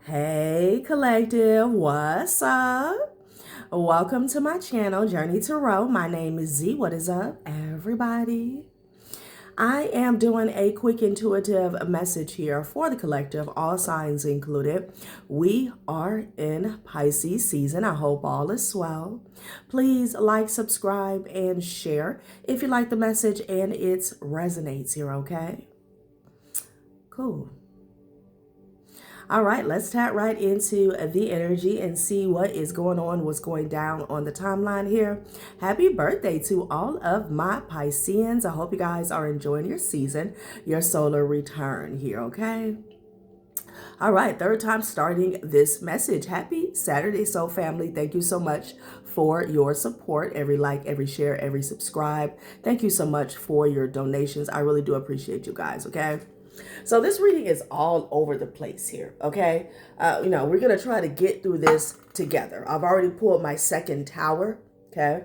Hey collective, what's up? Welcome to my channel, Journey Tarot. My name is Z. What is up, everybody? I am doing a quick intuitive message here for the collective, all signs included. We are in Pisces season. I hope all is well. Please like, subscribe, and share if you like the message and it resonates here, okay? Cool. All right, let's tap right into the energy and see what is going on, what's going down on the timeline here. Happy birthday to all of my Pisceans. I hope you guys are enjoying your season, your solar return here, okay? All right, third time starting this message. Happy Saturday, Soul family. Thank you so much for your support. Every like, every share, every subscribe. Thank you so much for your donations. I really do appreciate you guys, okay? So this reading is all over the place here, okay? We're going to try to get through this together. I've already pulled my second tower, okay?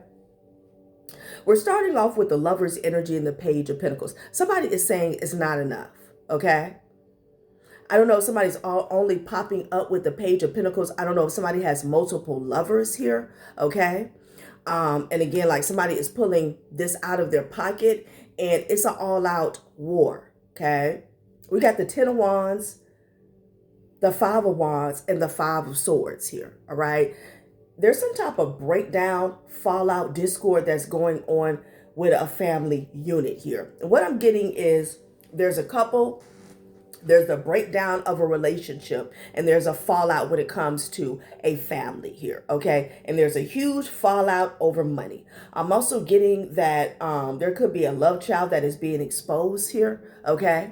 We're starting off with the Lover's energy and the Page of Pentacles. Somebody is saying it's not enough, okay? I don't know if somebody's only popping up with the Page of Pentacles. I don't know if somebody has multiple lovers here, okay? And again, like somebody is pulling this out of their pocket and it's an all-out war, okay? We got the Ten of Wands, the Five of Wands, and the Five of Swords here, all right? There's some type of breakdown, fallout, discord that's going on with a family unit here. And what I'm getting is there's a couple, there's a breakdown of a relationship, and there's a fallout when it comes to a family here, okay? And there's a huge fallout over money. I'm also getting that there could be a love child that is being exposed here, okay?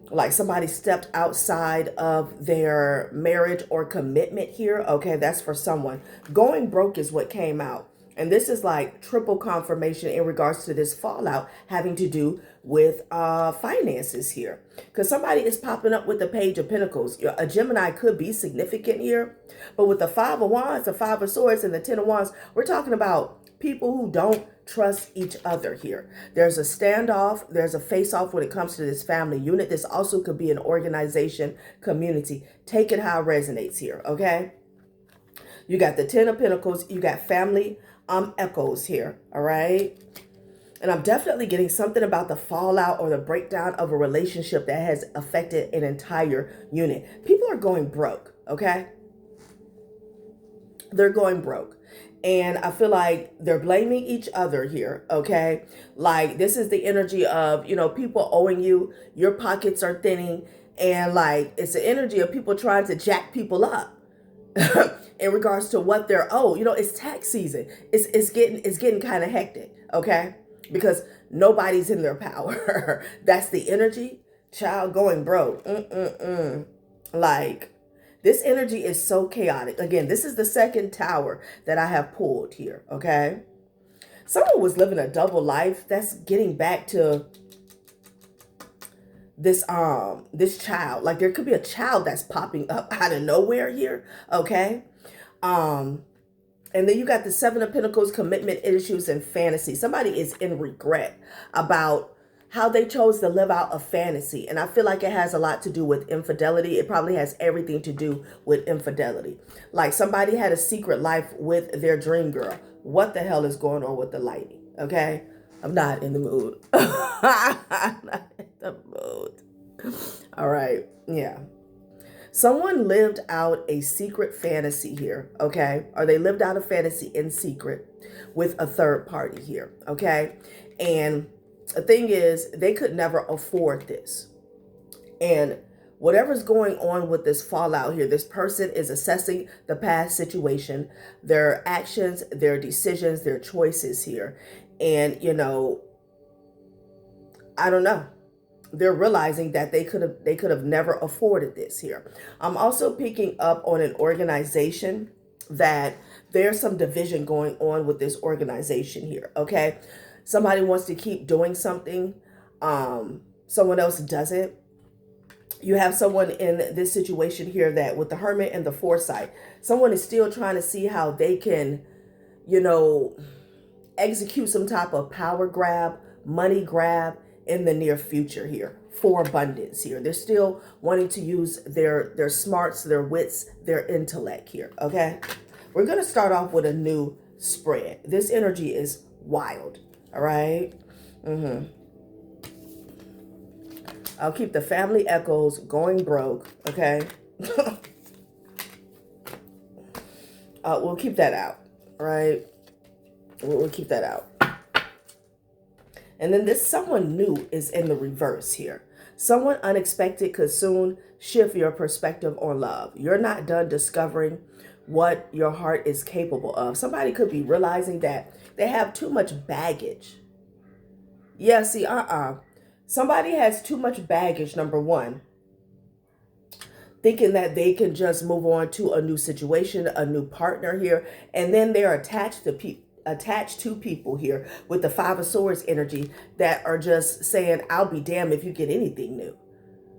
Like somebody stepped outside of their marriage or commitment here. Okay, that's for someone. Going broke is what came out. And this is like triple confirmation in regards to this fallout having to do with finances here. Because somebody is popping up with the Page of Pentacles. A Gemini could be significant here. But with the Five of Wands, the Five of Swords, and the Ten of Wands, we're talking about people who don't trust each other here. There's a standoff. There's a face-off when it comes to this family unit. This also could be an organization, community. Take it how it resonates here, okay? You got the Ten of Pentacles. You got family echoes here, all right? And I'm definitely getting something about the fallout or the breakdown of a relationship that has affected an entire unit. People are going broke, okay? They're going broke. And I feel like they're blaming each other here, okay? Like this is the energy of, people owing you, your pockets are thinning, and like it's the energy of people trying to jack people up in regards to what they're owed. It's tax season. It's getting kind of hectic, okay? Because nobody's in their power. That's the energy. Child going broke. Like this energy is so chaotic. Again, this is the second tower that I have pulled here, okay? Someone was living a double life. That's getting back to this child. Like there could be a child that's popping up out of nowhere here, okay? And then you got the Seven of Pentacles, commitment issues, and fantasy. Somebody is in regret about how they chose to live out a fantasy. And I feel like it has a lot to do with infidelity. It probably has everything to do with infidelity. Like somebody had a secret life with their dream girl. What the hell is going on with the lighting? Okay? I'm not in the mood. I'm not in the mood. All right. Yeah. Someone lived out a secret fantasy here, okay? Or they lived out a fantasy in secret with a third party here, okay? And the thing is, they could never afford this. And whatever's going on with this fallout here, this person is assessing the past situation, their actions, their decisions, their choices here. And, I don't know. They're realizing that they could have never afforded this here. I'm also picking up on an organization that there's some division going on with this organization here, okay? Somebody wants to keep doing something. Someone else doesn't. You have someone in this situation here that with the Hermit and the Foresight, someone is still trying to see how they can, execute some type of power grab, money grab in the near future here for abundance here. They're still wanting to use their smarts, their wits, their intellect here, okay? We're going to start off with a new spread. This energy is wild, all right? I'll keep the family echoes going broke, okay? We'll keep that out, all right? We'll keep that out. And then this someone new is in the reverse here. Someone unexpected could soon shift your perspective on love. You're not done discovering what your heart is capable of. Somebody could be realizing that they have too much baggage. Yeah, see, somebody has too much baggage, number one, thinking that they can just move on to a new situation, a new partner here, and then they're attached to people here with the Five of Swords energy that are just saying, I'll be damned if you get anything new.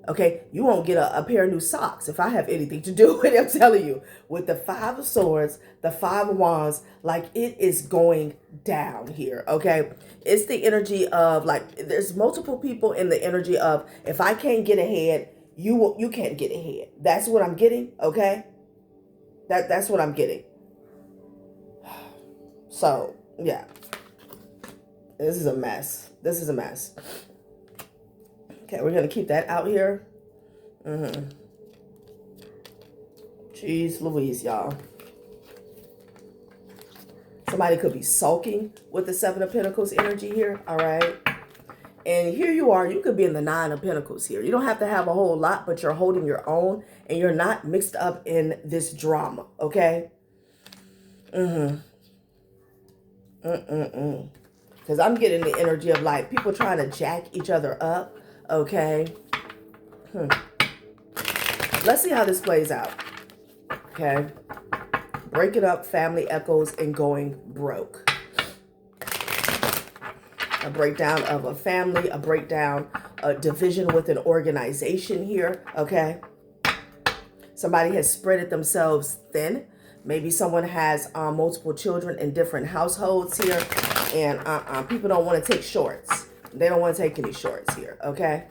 Okay, you won't get a pair of new socks if I have anything to do with it. I'm telling you, with the Five of Swords, the Five of Wands, like it is going down here, okay? It's the energy of like, there's multiple people in the energy of, if I can't get ahead, you can't get ahead. That's what I'm getting, okay? That's what I'm getting. So, yeah. This is a mess. This is a mess. Okay, we're going to keep that out here. Jeez Louise, y'all. Somebody could be sulking with the Seven of Pentacles energy here, all right? And here you are. You could be in the Nine of Pentacles here. You don't have to have a whole lot, but you're holding your own, and you're not mixed up in this drama, okay? Because I'm getting the energy of like people trying to jack each other up. Okay. Let's see how this plays out. Okay. Breaking up family echoes and going broke. A breakdown of a family, a breakdown, a division with an organization here. Okay. Somebody has spreaded themselves thin. Maybe someone has multiple children in different households here. And people don't want to take shorts. They don't want to take any shorts here, okay?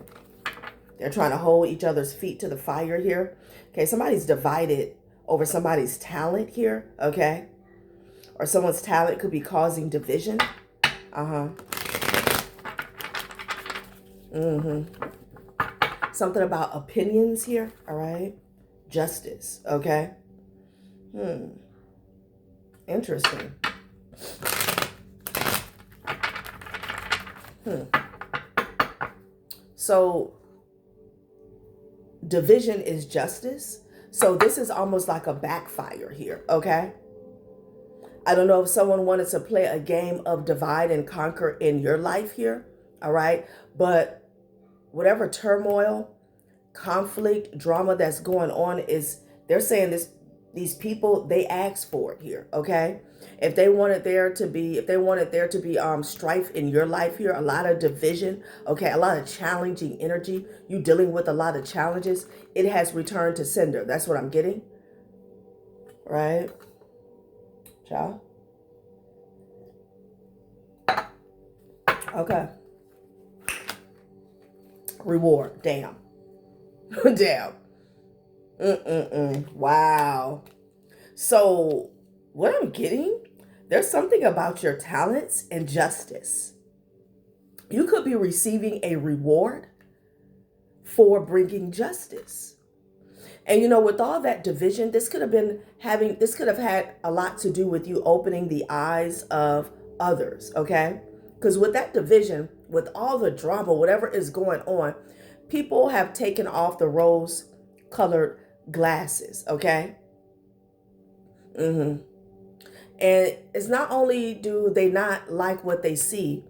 They're trying to hold each other's feet to the fire here. Okay, somebody's divided over somebody's talent here, okay? Or someone's talent could be causing division. Something about opinions here, all right? Justice, okay? Interesting. So division is justice. So this is almost like a backfire here, okay? I don't know if someone wanted to play a game of divide and conquer in your life here, all right? But whatever turmoil, conflict, drama that's going on is, they're saying these people, they asked for it here, okay? If they wanted there to be strife in your life here, a lot of division, okay, a lot of challenging energy, you dealing with a lot of challenges, it has returned to sender. That's what I'm getting, right? Child. Okay. Reward. Damn. Damn. Wow. So what I'm getting, there's something about your talents and justice. You could be receiving a reward for bringing justice. And you know, with all that division, this could have had a lot to do with you opening the eyes of others, okay? Because with that division, with all the drama, whatever is going on, people have taken off the rose-colored glasses, okay? And it's not only do they not like what they see,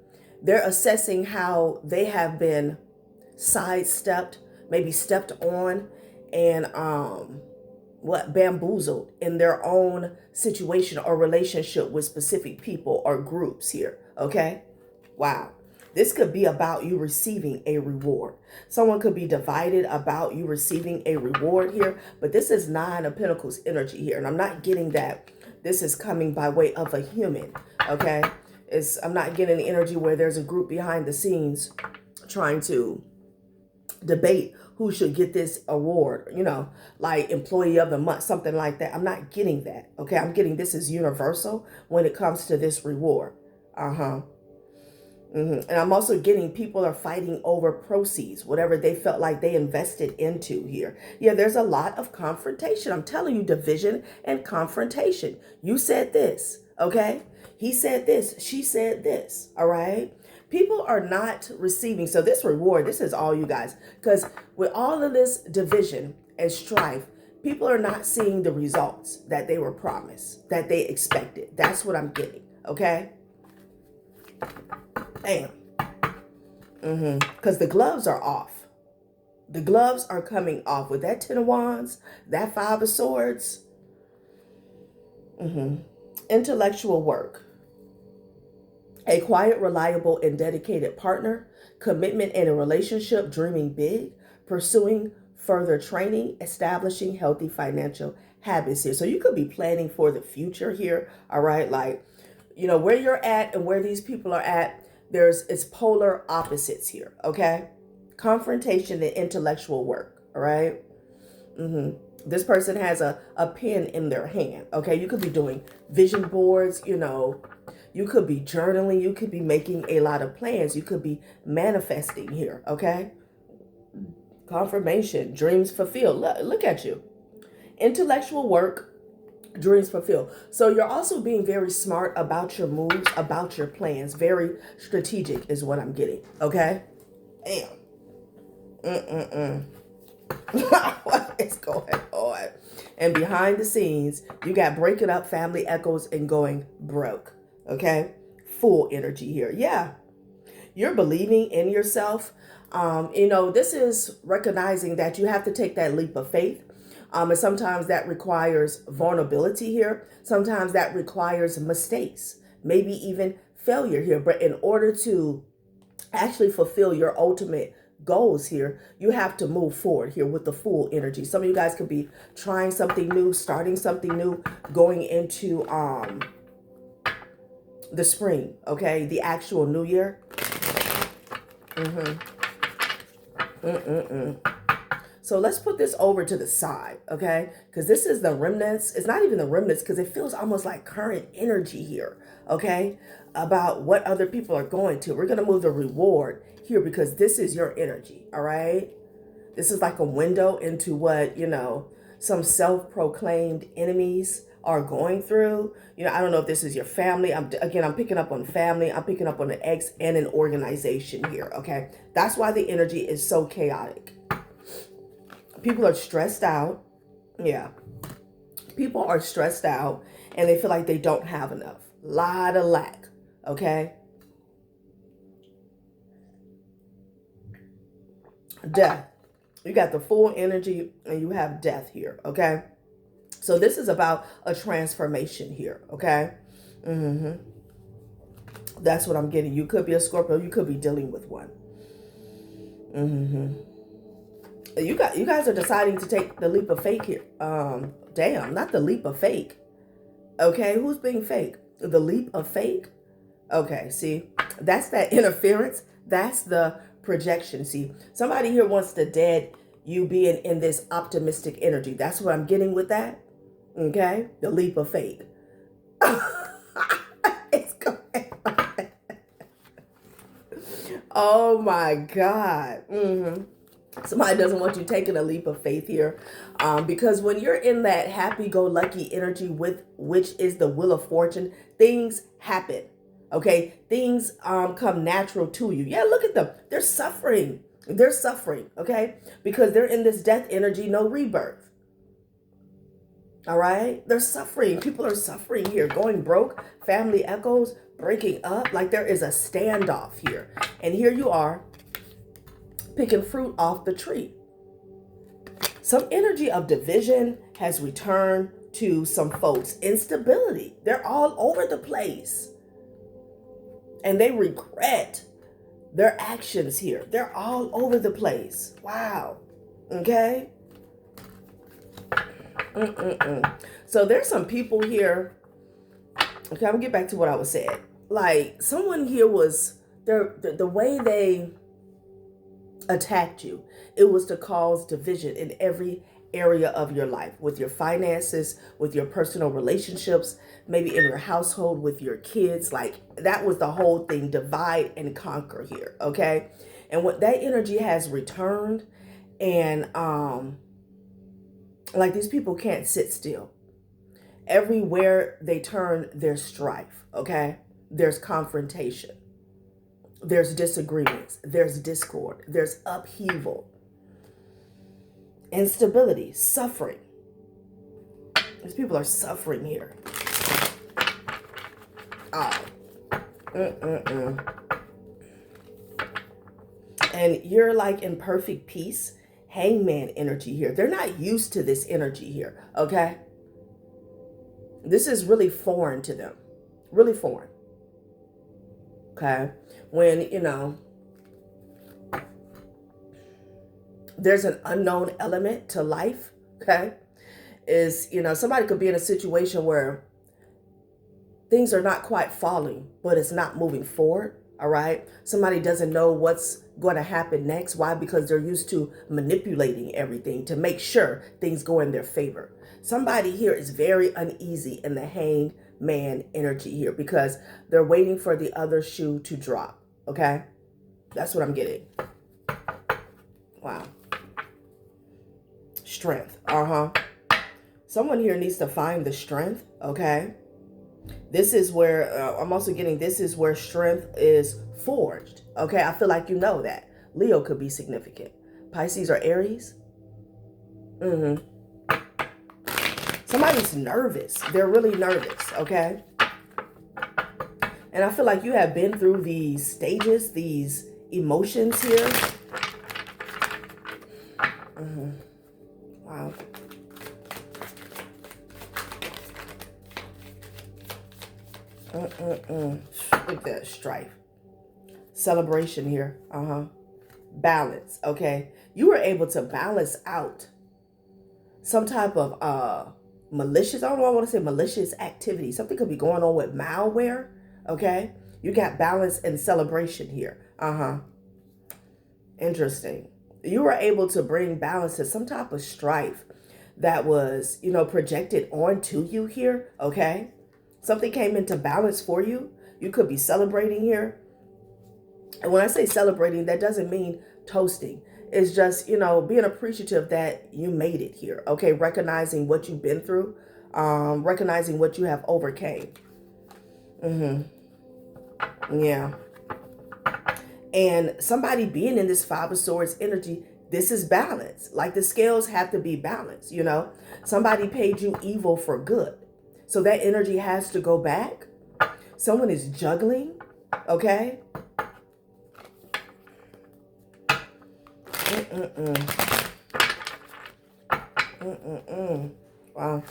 they're assessing how they have been sidestepped, maybe stepped on, and bamboozled in their own situation or relationship with specific people or groups here, okay? Wow. This could be about you receiving a reward. Someone could be divided about you receiving a reward here, but this is Nine of Pentacles energy here, and I'm not getting that this is coming by way of a human, okay? I'm not getting the energy where there's a group behind the scenes trying to debate who should get this award, like employee of the month, something like that. I'm not getting that. Okay. I'm getting this is universal when it comes to this reward. And I'm also getting people are fighting over proceeds, whatever they felt like they invested into here. Yeah, there's a lot of confrontation. I'm telling you, division and confrontation. You said this, okay? He said this. She said this, all right? People are not receiving. So this reward, this is all you guys. Because with all of this division and strife, people are not seeing the results that they were promised, that they expected. That's what I'm getting, okay? Bam. Because the gloves are off. The gloves are coming off with that 10 of wands, that 5 of swords. Intellectual work. A quiet, reliable, and dedicated partner. Commitment in a relationship, dreaming big. Pursuing further training, establishing healthy financial habits here. So you could be planning for the future here. All right. Like, where you're at and where these people are at, it's polar opposites here, okay? Confrontation and intellectual work, all right? This person has a pen in their hand, okay? You could be doing vision boards, you could be journaling, you could be making a lot of plans, you could be manifesting here, okay? Confirmation, dreams fulfilled. Look at you. Intellectual work, dreams fulfilled. So you're also being very smart about your moves, about your plans. Very strategic is what I'm getting. Okay? Damn. What is going on? And behind the scenes, you got breaking up, family echoes, and going broke. Okay? Full energy here. Yeah. You're believing in yourself. This is recognizing that you have to take that leap of faith. And sometimes that requires vulnerability here. Sometimes that requires mistakes, maybe even failure here. But in order to actually fulfill your ultimate goals here, you have to move forward here with the full energy. Some of you guys could be trying something new, starting something new, going into the spring, okay? The actual new year. So let's put this over to the side, okay? Because this is the remnants. It's not even the remnants because it feels almost like current energy here, okay? About what other people are going to. We're going to move the reward here because this is your energy, all right? This is like a window into what, some self-proclaimed enemies are going through. I don't know if this is your family. I'm picking up on family. I'm picking up on an ex and an organization here, okay? That's why the energy is so chaotic. People are stressed out. Yeah. People are stressed out and they feel like they don't have enough. Lot of lack. Okay. Death. You got the full energy and you have death here. Okay. So this is about a transformation here. Okay. That's what I'm getting. You could be a Scorpio. You could be dealing with one. You guys are deciding to take the leap of faith here. Damn, not the leap of fake. Okay, who's being fake? The leap of fake? Okay, see, that's that interference. That's the projection. See, somebody here wants to dead you being in this optimistic energy. That's what I'm getting with that. Okay, the leap of fake. It's going on. Oh my God. Somebody doesn't want you taking a leap of faith here, because when you're in that happy-go-lucky energy, with which is the wheel of fortune, things happen. Okay, things come natural to you. Yeah, look at them. They're suffering. They're suffering. Okay, because they're in this death energy, no rebirth. All right, they're suffering. People are suffering here, going broke. Family echoes, breaking up. Like there is a standoff here, and here you are, picking fruit off the tree. Some energy of division has returned to some folks. Instability. They're all over the place. And they regret their actions here. They're all over the place. Wow. Okay. So there's some people here. Okay, I'm gonna get back to what I was saying. Like someone here was the way they attacked you. It was to cause division in every area of your life, with your finances, with your personal relationships, maybe in your household with your kids. Like, that was the whole thing, divide and conquer here, okay? And what that energy has returned, and like, these people can't sit still. Everywhere they turn, there's strife, okay? There's confrontation. There's disagreements. There's discord. There's upheaval. Instability. Suffering. These people are suffering here. Oh. And you're like in perfect peace. Hangman energy here. They're not used to this energy here, okay? This is really foreign to them. Really foreign. Okay? When, you know, there's an unknown element to life, okay? Is, you know, somebody could be in a situation where things are not quite falling, but it's not moving forward, all right? Somebody doesn't know what's going to happen next. Why? Because they're used to manipulating everything to make sure things go in their favor. Somebody here is very uneasy in the hanged man energy here because they're waiting for the other shoe to drop, okay? That's what I'm getting. Wow. Strength. Someone here needs to find the strength, okay? This is where, I'm also getting, this is where strength is forged, okay? I feel like you know that. Leo could be significant. Pisces or Aries. Somebody's nervous. They're really nervous, okay? And I feel like you have been through these stages, these emotions here. Wow. Look at that, strife. Celebration here. Balance, okay? You were able to balance out some type of malicious, I don't know, I want to say malicious activity. Something could be going on with malware, okay? You got balance and celebration here. Interesting. You were able to bring balance to some type of strife that was, you know, projected onto you here, okay? Something came into balance for you. You could be celebrating here. And when I say celebrating, that doesn't mean toasting. It's just, you know, being appreciative that you made it here, okay? Recognizing what you've been through, recognizing what you have overcame. Yeah. And somebody being in this Five of Swords energy, this is balance. Like, the scales have to be balanced, you know? Somebody paid you evil for good. So that energy has to go back. Someone is juggling, okay? Wow.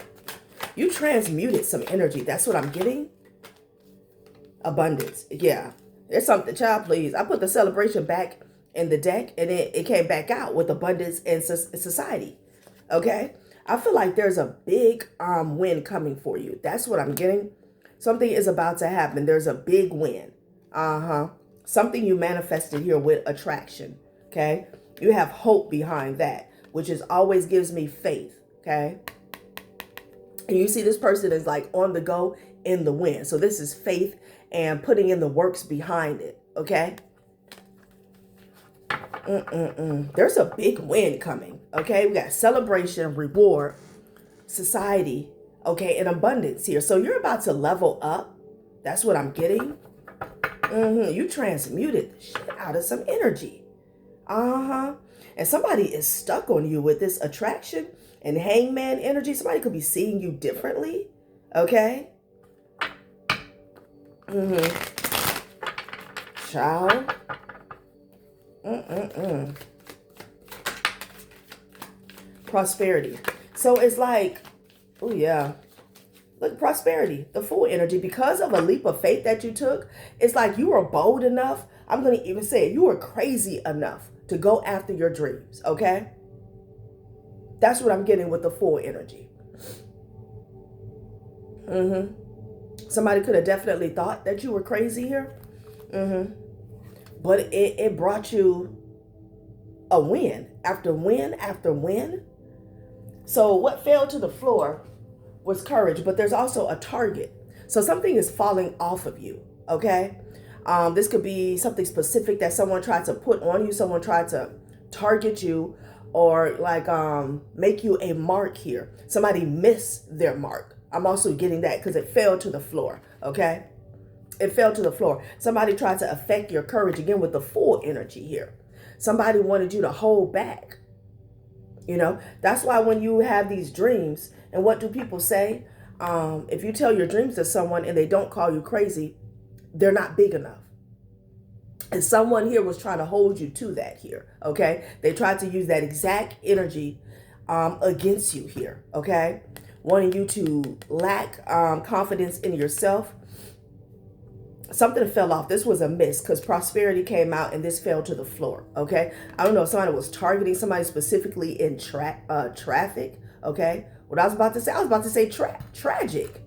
You transmuted some energy. That's what I'm getting. Abundance. Yeah. There's something, child, please. I put the celebration back in the deck, and it came back out with abundance and society. Okay? I feel like there's a big win coming for you. That's what I'm getting. Something is about to happen. There's a big win. Something you manifested here with attraction. Okay? You have hope behind that, which is always gives me faith. Okay? And you see this person is like on the go in the win. So this is faith and putting in the works behind it. Okay? There's a big win coming. Okay? We got celebration, reward, society, okay, and abundance here. So you're about to level up. That's what I'm getting. You transmuted the shit out of some energy. And somebody is stuck on you with this attraction and hangman energy. Somebody could be seeing you differently. Okay? Child. Prosperity. So it's like, oh yeah. Look, prosperity, the Fool energy. Because of a leap of faith that you took, it's like you were bold enough. I'm going to even say it, you were crazy enough to go after your dreams, okay? That's what I'm getting with the Fool energy. Somebody could have definitely thought that you were crazy here. But it brought you a win after win after win. So what fell to the floor was courage, but there's also a target. So something is falling off of you, okay? This could be something specific that someone tried to put on you. Someone tried to target you, or like make you a mark here. Somebody missed their mark. I'm also getting that because it fell to the floor, okay? It fell to the floor. Somebody tried to affect your courage, again, with the full energy here. Somebody wanted you to hold back. You know, that's why when you have these dreams, and what do people say? If you tell your dreams to someone and they don't call you crazy, they're not big enough. And someone here was trying to hold you to that here, okay? They tried to use that exact energy against you here, okay? Wanting you to lack confidence in yourself. Something fell off. This was a miss because prosperity came out and this fell to the floor, okay? I don't know if somebody was targeting somebody specifically in traffic, okay? What I was about to say tragic.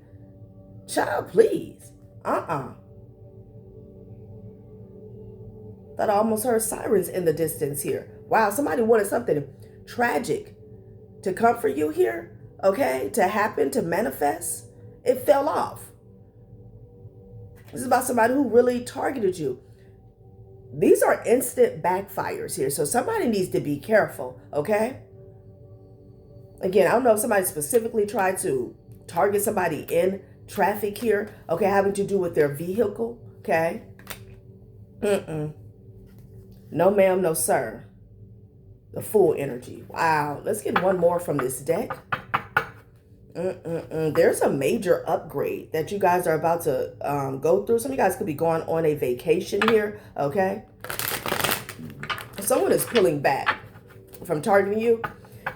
Child, please. Thought I almost heard sirens in the distance here. Wow, somebody wanted something tragic to come for you here, okay? To happen, to manifest. It fell off. This is about somebody who really targeted you. These are instant backfires here. So somebody needs to be careful, okay? Again, I don't know if somebody specifically tried to target somebody in traffic here, okay, having to do with their vehicle, okay? No ma'am, no sir. The full energy. Wow. Let's get one more from this deck. There's a major upgrade that you guys are about to go through. Some of you guys could be going on a vacation here, okay? Someone is pulling back from targeting you,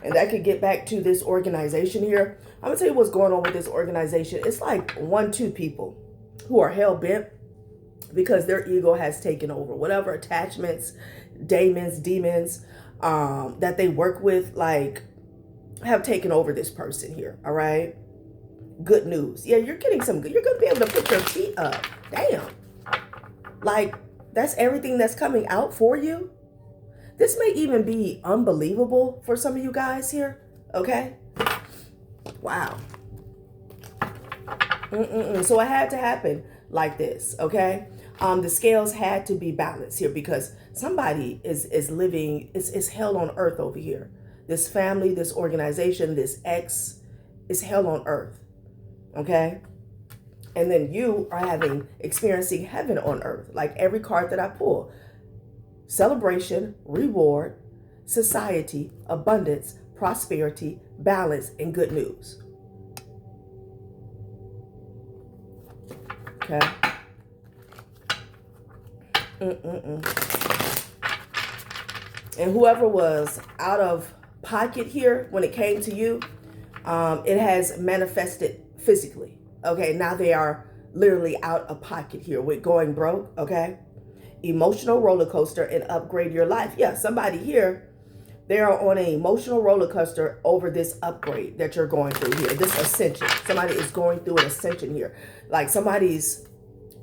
and that could get back to this organization here. I'm going to tell you what's going on with this organization. It's like 1-2 people who are hell-bent because their ego has taken over. Whatever attachments, demons that they work with, like, have taken over this person here, all right? Good news. Yeah, you're getting some good. You're going to be able to put your feet up. Damn. Like, that's everything that's coming out for you. This may even be unbelievable for some of you guys here, okay? Wow. So it had to happen like this, okay? The scales had to be balanced here because somebody is living, is hell on earth over here. This family, this organization, this ex is hell on earth, okay? And then you are experiencing heaven on earth, like every card that I pull. Celebration, reward, society, abundance, prosperity, balance, and good news. Okay? And whoever was out of pocket here when it came to you, it has manifested physically. Okay, now they are literally out of pocket here with going broke. Okay, emotional roller coaster and upgrade your life. Yeah, somebody here, they are on an emotional roller coaster over this upgrade that you're going through here, this ascension. Somebody is going through an ascension here, like somebody's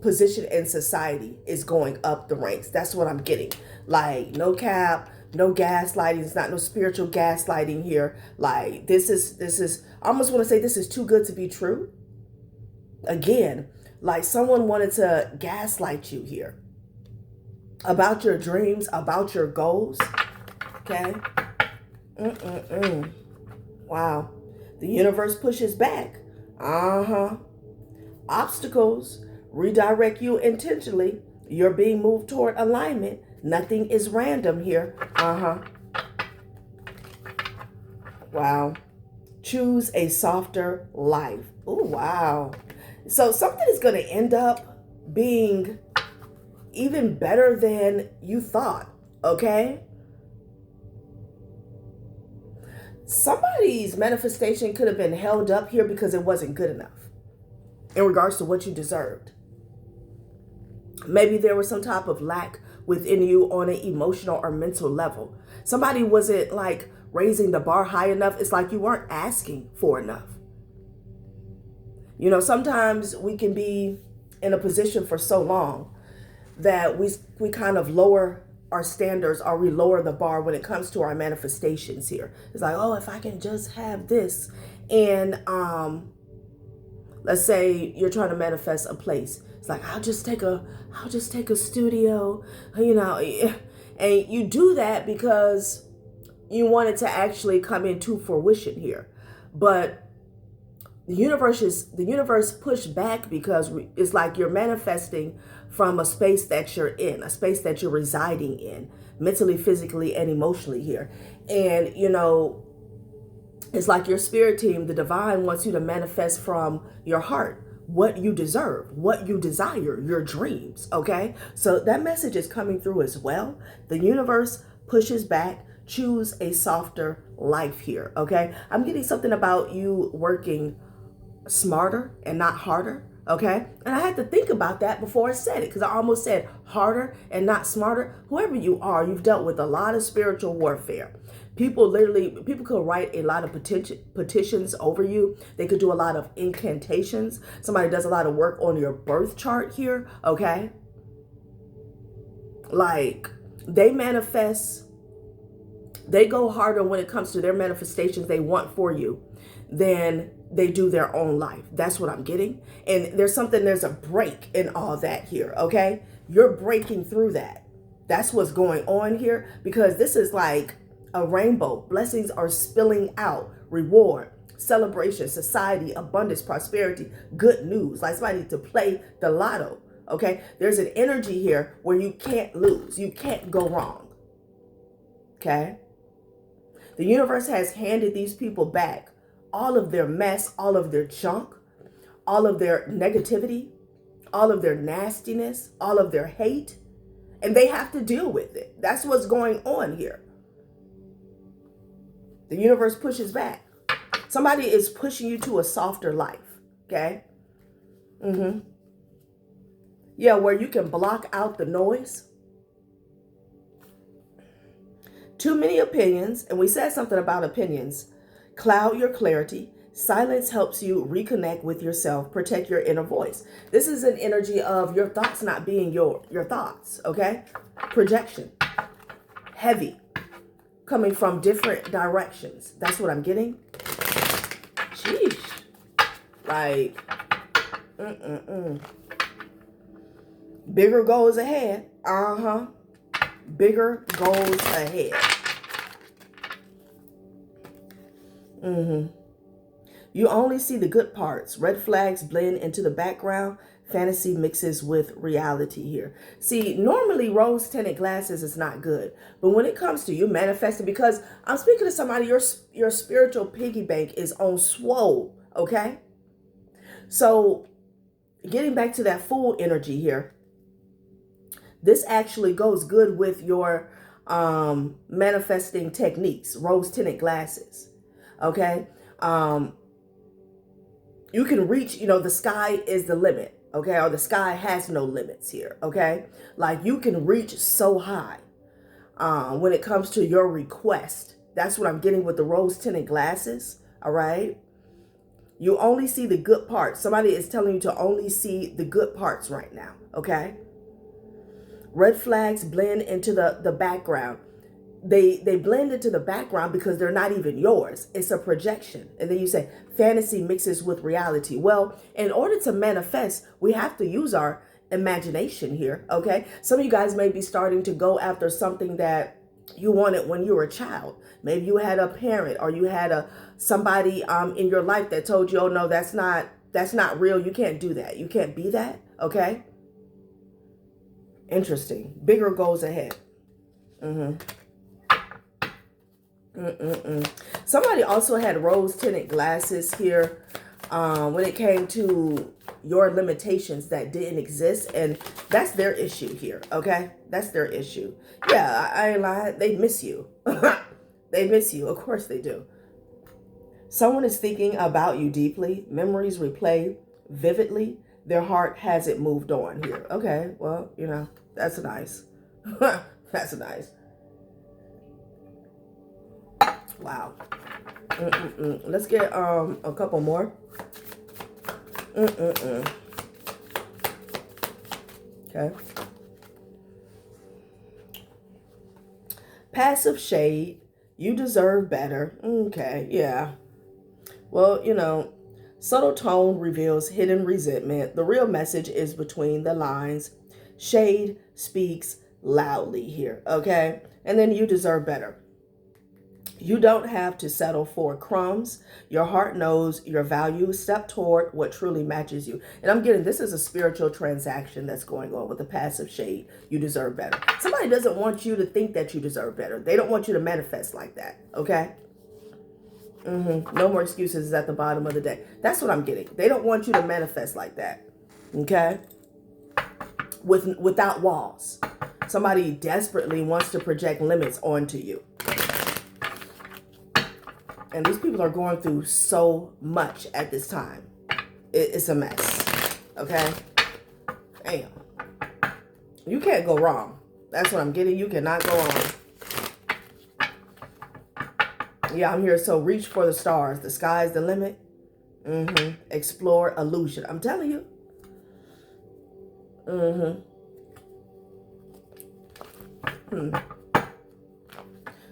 position in society is going up the ranks. That's what I'm getting. Like, no cap, no gaslighting. It's not no spiritual gaslighting here. Like, this is I almost want to say this is too good to be true. Again, like someone wanted to gaslight you here about your dreams, about your goals. Okay. Wow. The universe pushes back. Obstacles redirect you intentionally. You're being moved toward alignment. Nothing is random here. Wow. Choose a softer life. Oh, wow. So something is going to end up being even better than you thought. Okay? Somebody's manifestation could have been held up here because it wasn't good enough in regards to what you deserved. Maybe there was some type of lack within you on an emotional or mental level. Somebody wasn't like raising the bar high enough. It's like you weren't asking for enough. You know, sometimes we can be in a position for so long that we kind of lower our standards, or we lower the bar when it comes to our manifestations here. It's like, oh, if I can just have this. And let's say you're trying to manifest a place. It's like, I'll just take a studio, you know, and you do that because you want it to actually come into fruition here. But the universe pushed back because it's like you're manifesting from a space that you're in, a space that you're residing in, mentally, physically, and emotionally here. And, you know, it's like your spirit team, the divine, wants you to manifest from your heart what you deserve, what you desire, your dreams, okay? So that message is coming through as well. The universe pushes back. Choose a softer life here, okay? I'm getting something about you working smarter and not harder, okay? And I had to think about that before I said it, because I almost said harder and not smarter. Whoever you are, you've dealt with a lot of spiritual warfare. People could write a lot of petitions over you. They could do a lot of incantations. Somebody does a lot of work on your birth chart here, okay? Like, they manifest, they go harder when it comes to their manifestations they want for you than they do their own life. That's what I'm getting. And there's a break in all that here, okay? You're breaking through that. That's what's going on here, because this is like a rainbow. Blessings are spilling out. Reward, celebration, society, abundance, prosperity, good news. Like somebody needs to play the lotto, okay? There's an energy here where you can't lose. You can't go wrong, okay? The universe has handed these people back all of their mess, all of their junk, all of their negativity, all of their nastiness, all of their hate, and they have to deal with it. That's what's going on here. The universe pushes back. Somebody is pushing you to a softer life, okay? Yeah, where you can block out the noise. Too many opinions, and we said something about opinions, cloud your clarity. Silence helps you reconnect with yourself, protect your inner voice. This is an energy of your thoughts not being your thoughts, okay? Projection, heavy, coming from different directions. That's what I'm getting. Sheesh. Like, Bigger goals ahead. Bigger goals ahead. You only see the good parts. Red flags blend into the background. Fantasy mixes with reality here. See, normally rose-tinted glasses is not good. But when it comes to you manifesting, because I'm speaking to somebody, your spiritual piggy bank is on swole, okay? So getting back to that Fool energy here, this actually goes good with your manifesting techniques, rose-tinted glasses, okay? You can reach, the sky is the limit, okay? Or the sky has no limits here, okay? Like, you can reach so high when it comes to your request. That's what I'm getting with the rose-tinted glasses, all right? You only see the good parts. Somebody is telling you to only see the good parts right now, okay? Red flags blend into the background. They blend into the background because they're not even yours. It's a projection. And then you say fantasy mixes with reality. Well, in order to manifest, we have to use our imagination here, okay? Some of you guys may be starting to go after something that you wanted when you were a child. Maybe you had a parent, or you had somebody in your life that told you, oh no, that's not real. You can't do that. You can't be that, okay? Interesting. Bigger goals ahead. Somebody also had rose-tinted glasses here when it came to your limitations that didn't exist, and that's their issue here, okay? That's their issue. Yeah, I ain't lying. They miss you. They miss you. Of course they do. Someone is thinking about you deeply. Memories replay vividly. Their heart hasn't moved on here. Okay, well, that's nice. That's nice. Wow. Let's get a couple more. Okay. Passive shade. You deserve better. Okay, yeah. Well, subtle tone reveals hidden resentment. The real message is between the lines. Shade speaks loudly here, okay? And then you deserve better. You don't have to settle for crumbs. Your heart knows your value. Step toward what truly matches you. And I'm getting, this is a spiritual transaction that's going on with the passive shade. You deserve better. Somebody doesn't want you to think that you deserve better. They don't want you to manifest like that, okay? No more excuses is at the bottom of the deck. That's what I'm getting. They don't want you to manifest like that, okay? Without walls. Somebody desperately wants to project limits onto you. And these people are going through so much at this time. It's a mess. Okay? Damn. You can't go wrong. That's what I'm getting. You cannot go wrong. Yeah, I'm here. So reach for the stars. The sky is the limit. Explore illusion. I'm telling you.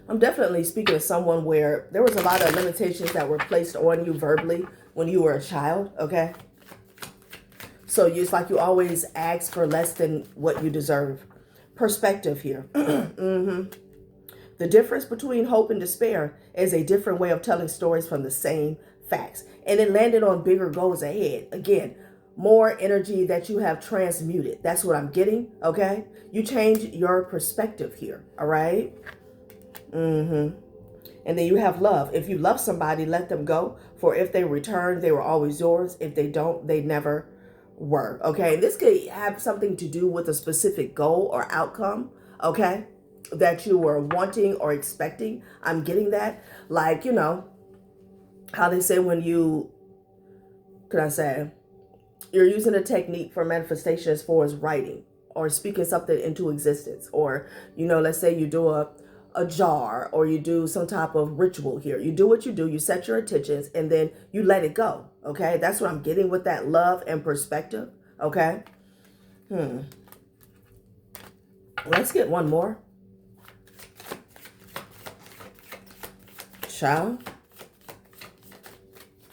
I'm definitely speaking to someone where there was a lot of limitations that were placed on you verbally when you were a child, okay? So it's like you always ask for less than what you deserve. Perspective here. The difference between hope and despair is a different way of telling stories from the same facts. And it landed on bigger goals ahead. Again, more energy that you have transmuted. That's what I'm getting, okay? You change your perspective here, all right? And then you have love. If you love somebody, let them go. For if they return, they were always yours. If they don't, they never were. Okay. And this could have something to do with a specific goal or outcome. Okay. That you were wanting or expecting. I'm getting that. Like, how they say when you're using a technique for manifestation as far as writing or speaking something into existence. Or, let's say you do a jar, or you do some type of ritual here. You do what you do, you set your intentions, and then you let it go. Okay, that's what I'm getting with that love and perspective. Okay. Let's get one more. Child.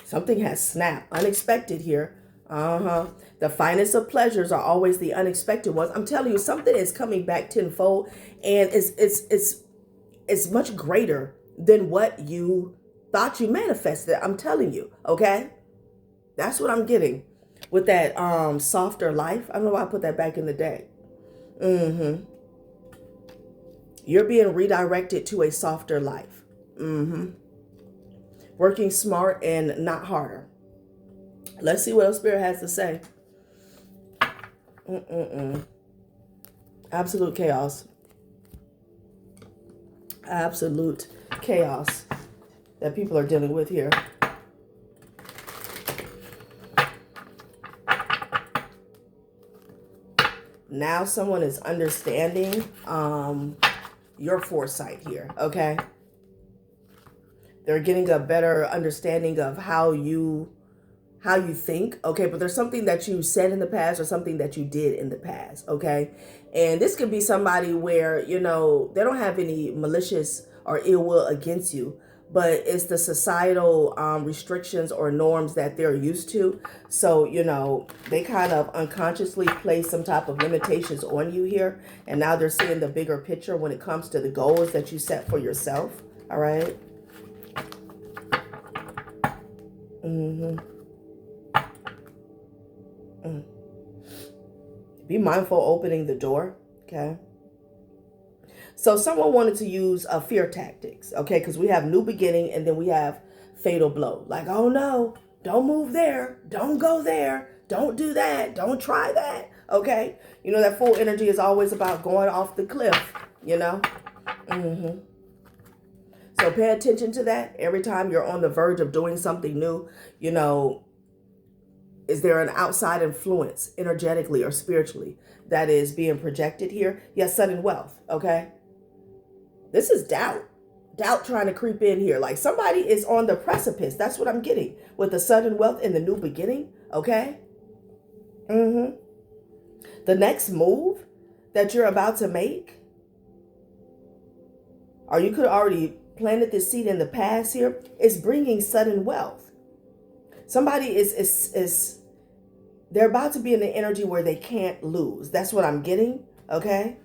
Something has snapped. Unexpected here. The finest of pleasures are always the unexpected ones. I'm telling you, something is coming back tenfold, and it's much greater than what you thought you manifested. I'm telling you, okay? That's what I'm getting with that softer life. I don't know why I put that back in the day. You're being redirected to a softer life. Working smart and not harder. Let's see what else Spirit has to say. Absolute chaos. Absolute chaos that people are dealing with here. Now someone is understanding your foresight here, okay? They're getting a better understanding of how you think, okay? But there's something that you said in the past or something that you did in the past, okay? And this could be somebody where, they don't have any malicious or ill will against you, but it's the societal restrictions or norms that they're used to. So, they kind of unconsciously place some type of limitations on you here. And now they're seeing the bigger picture when it comes to the goals that you set for yourself, all right? Be mindful opening the door, okay? So someone wanted to use fear tactics, okay? Because we have new beginning and then we have fatal blow. Like, oh no, don't move there. Don't go there. Don't do that. Don't try that, okay? That full energy is always about going off the cliff, So pay attention to that. Every time you're on the verge of doing something new, is there an outside influence energetically or spiritually that is being projected here? Yes, sudden wealth, okay? This is doubt. Doubt trying to creep in here. Like somebody is on the precipice. That's what I'm getting with the sudden wealth and the new beginning, okay? The next move that you're about to make or you could have already planted this seed in the past here. It's bringing sudden wealth. Somebody is they're about to be in the energy where they can't lose. That's what I'm getting. Okay.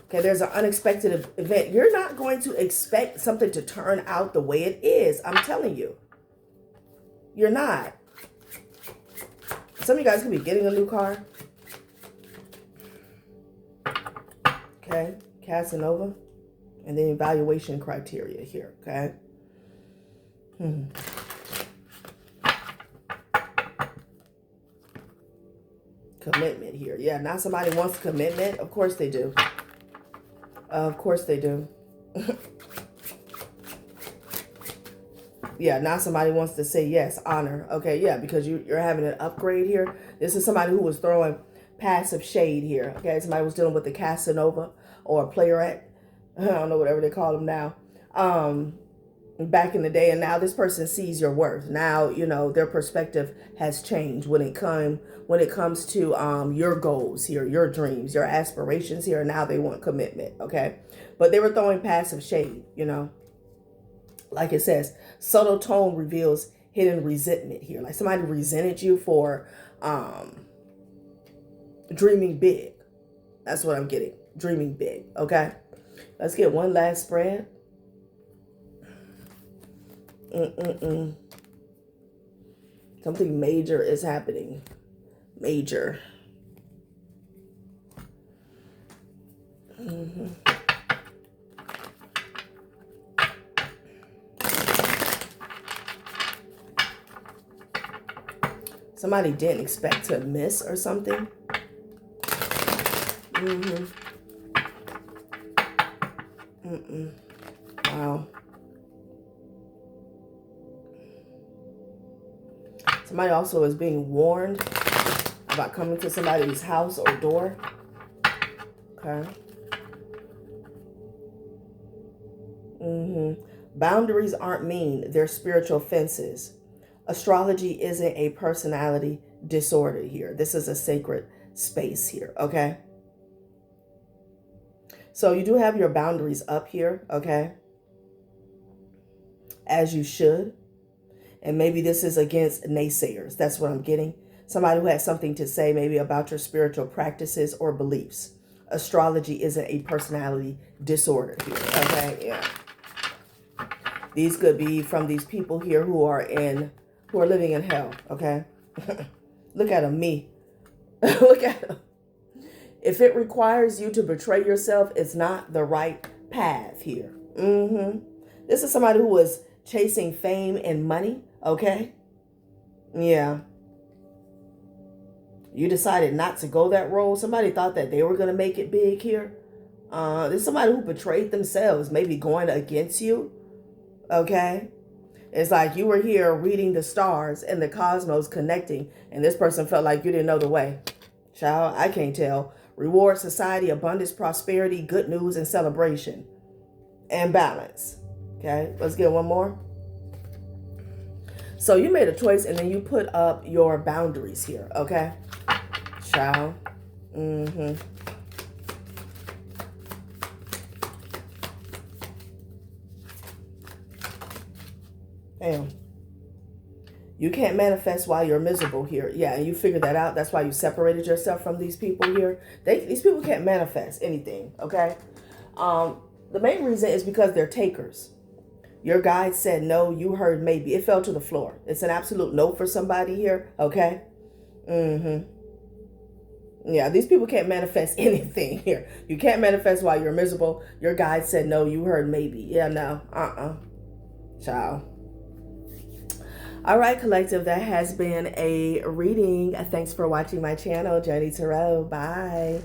Okay, there's an unexpected event. You're not going to expect something to turn out the way it is. I'm telling you. You're not. Some of you guys could be getting a new car. Okay, Casanova. And then evaluation criteria here, okay? Commitment here. Yeah, now somebody wants commitment. Of course they do. Of course they do. Yeah, now somebody wants to say yes, honor. Okay, yeah, because you're having an upgrade here. This is somebody who was throwing passive shade here. Okay, somebody was dealing with the Casanova or a playerette. I don't know, whatever they call them now. Back in the day, and now this person sees your worth. Now, you know, their perspective has changed when it comes to your goals here, your dreams, your aspirations here. Now they want commitment, okay? But they were throwing passive shade, you know. Like it says, subtle tone reveals hidden resentment here. Like somebody resented you for dreaming big. That's what I'm getting. Dreaming big, okay? Let's get one last spread. Something major is happening. Major. Somebody didn't expect to miss or something. Wow. Somebody also is being warned about coming to somebody's house or door. Okay. Boundaries aren't mean. They're spiritual fences. Astrology isn't a personality disorder here. This is a sacred space here, okay? So you do have your boundaries up here, okay? As you should. And maybe this is against naysayers. That's what I'm getting. Somebody who has something to say maybe about your spiritual practices or beliefs. Astrology isn't a personality disorder here, okay? Yeah. These could be from these people here who are living in hell, okay? Look at them, me. Look at them. If it requires you to betray yourself, it's not the right path here. This is somebody who was chasing fame and money, okay? Yeah. You decided not to go that road. Somebody thought that they were going to make it big here. There's somebody who betrayed themselves, maybe going against you, okay? It's like you were here reading the stars and the cosmos connecting, and this person felt like you didn't know the way. Child, I can't tell. Reward, society, abundance, prosperity, good news, and celebration. And balance. Okay, let's get one more. So you made a choice and then you put up your boundaries here, okay? Child. Damn. You can't manifest while you're miserable here. Yeah, and you figured that out. That's why you separated yourself from these people here. These people can't manifest anything, okay? The main reason is because they're takers. Your guide said no, you heard maybe. It fell to the floor. It's an absolute no for somebody here, okay? Yeah, these people can't manifest anything here. You can't manifest while you're miserable. Your guide said no, you heard maybe. Yeah, no, Ciao. All right, collective, that has been a reading. Thanks for watching my channel, Journey Tarot. Bye.